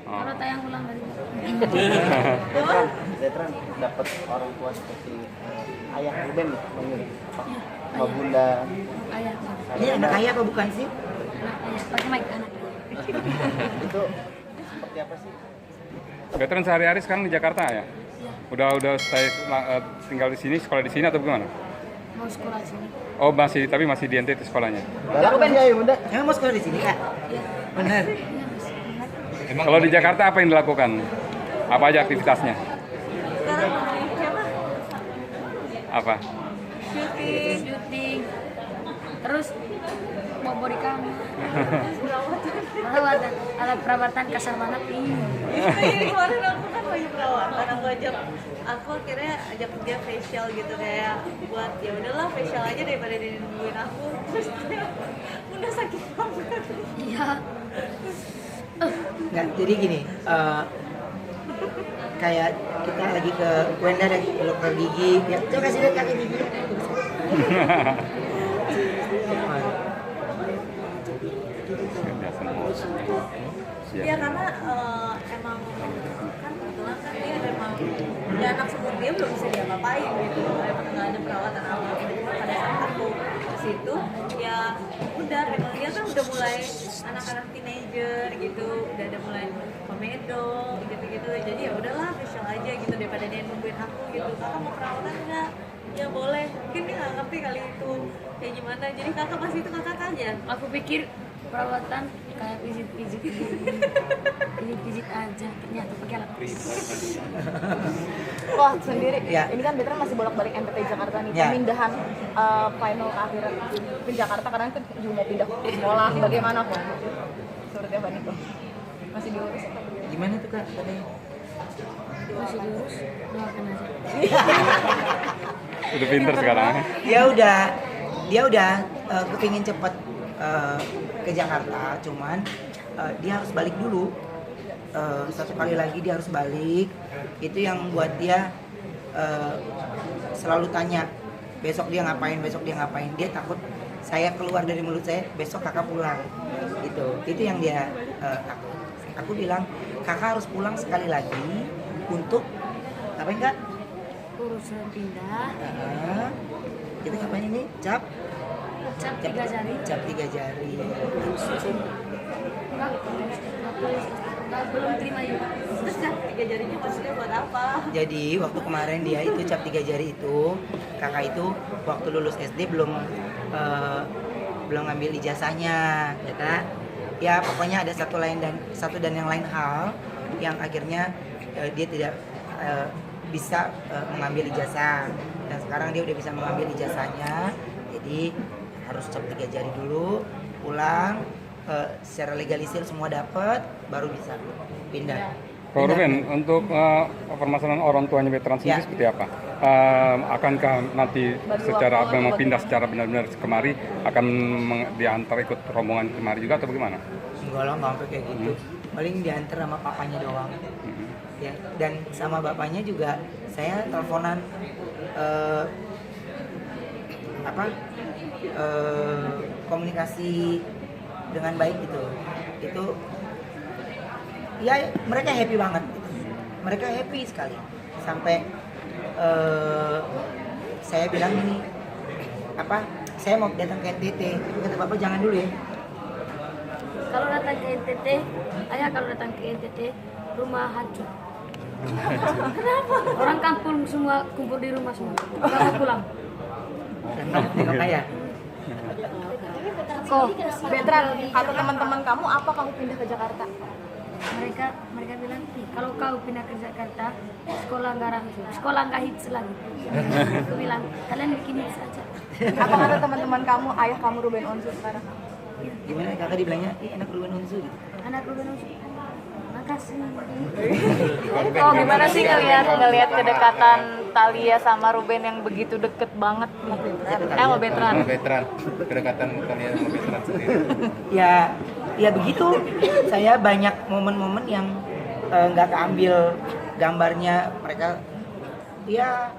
Kalau tayang ulang dari Veteran dapat orang tua seperti ayah Ruben panggil apa? Iya, Sama ayah. bunda. Ayah. Ini anak ayah apa bukan sih? Anak ayah. Pakai mic anak. Itu seperti apa sih? Veteran sehari-hari sekarang di Jakarta ya? Iya. Udah stay tinggal di sini, sekolah di sini atau gimana? Mau sekolah sini. Oh masih, tapi masih di NTT sekolahnya. Galak Ruben ya bunda. Emang mau sekolah di sini kak? Iya. Bener. Iya mas. Benar. Kalau di Jakarta apa yang dilakukan? Apa aja aktivitasnya? Sekarang siapa? Apa? Syuting. Terus mau body kamu. Perawatan. Alat perawatan kasar banget nih. Kemarin aku kan lagi perawatan, aku akhirnya ajak dia facial gitu, kayak buat ya udahlah facial aja daripada dia nungguin aku. Terus dia udah sakit banget. Iya. Nggak, jadi gini, kayak kita lagi ke Wenda deh, dokter gigi, ya coba kasih lihat kaki gigi. Ya karena emang kan kebetulan kan dia emang ya anak seumur dia belum bisa diapa-apain gitu, emang nggak ada perawatan apa. Cuma pada saat aku ke situ ya udah emang dia kan udah mulai anak-anak teenager gitu, udah ada mulai komedo gitu-gitu, jadi ya udahlah facial aja gitu daripada dia nungguin aku gitu. Kakak mau perawatan nggak? Ya boleh, mungkin dia nggak ngerti kali itu kayak gimana, jadi kakak pas itu kakak tanya. Aku pikir perawatan kayak pijit-pijit pijit aja, ternyata pakai alat. Wah sendiri, Ya. ini kan Veteran masih bolak-balik NTT Jakarta nih, Ya. pemindahan final ke akhiran ke Jakarta karena kan juga mau pindah ke sekolah, bagaimana kok? Seperti apa nih kok? Masih diurus atau bagaimana? Gimana tuh kak? Katanya? Masih diurus, doakan aja. Udah pinter sekarang. Dia udah kepingin cepet ke Jakarta, cuman dia harus balik dulu. Satu kali lagi dia harus balik. Itu yang buat dia selalu tanya besok dia ngapain, besok dia ngapain. Dia takut saya keluar dari mulut saya besok kakak pulang. Itu yang dia takut. Aku bilang kakak harus pulang sekali lagi untuk apa enggak? Urusan pindah, Kita ngapain ini? Cap 3 jari. Cap 3 jari. Enggak, belum terima ya. Terus kan 3 jarinya maksudnya buat apa? Jadi waktu kemarin dia itu cap 3 jari itu, kakak itu waktu lulus SD belum ngambil ijazahnya, ya kak. Ya pokoknya ada satu dan yang lain hal yang akhirnya dia tidak bisa mengambil ijazah. Dan sekarang dia udah bisa mengambil ijazahnya. Jadi harus cap 3 jari dulu, pulang secara legalisir semua dapat, baru bisa pindah. Kalau Ruben, untuk permasalahan orang tuanya veteran sendiri Ya. seperti apa? Akankah nanti secara memang pindah secara benar-benar kemari akan diantar ikut rombongan kemari juga atau bagaimana? Enggak lah, nggak sampai kayak gitu. Paling diantar sama papanya doang. Ya, dan sama bapaknya juga saya teleponan komunikasi dengan baik gitu. Itu ya mereka happy banget gitu. Mereka happy sekali sampai saya bilang ini saya mau datang ke NTT, tapi kata bapak jangan dulu ya. Kalau datang ke NTT, ayah kalau datang ke NTT, rumah hancur. Kenapa? Orang kampung semua kumpul di rumah semua. Nggak mau pulang. Tengok ayah. Kok Veteran atau teman-teman kamu apa kamu pindah ke Jakarta? Mereka bilang, kalau kau pindah ke Jakarta, sekolah nggak hits lagi. Aku bilang, kalian bikin hits aja. Apa kata teman-teman kamu, ayah kamu Ruben Onsu sekarang? Gimana kakak dibilangnya? Enak Ruben Onsu gitu. Anak Ruben Onsu. Makasih. Oh gimana sih ngelihat kedekatan Thalia sama Ruben yang begitu deket banget? Sama Veteran. Veteran, kedekatan kalian sama veteran sendiri. Ya begitu. Saya banyak momen-momen yang nggak keambil gambarnya mereka. Ya,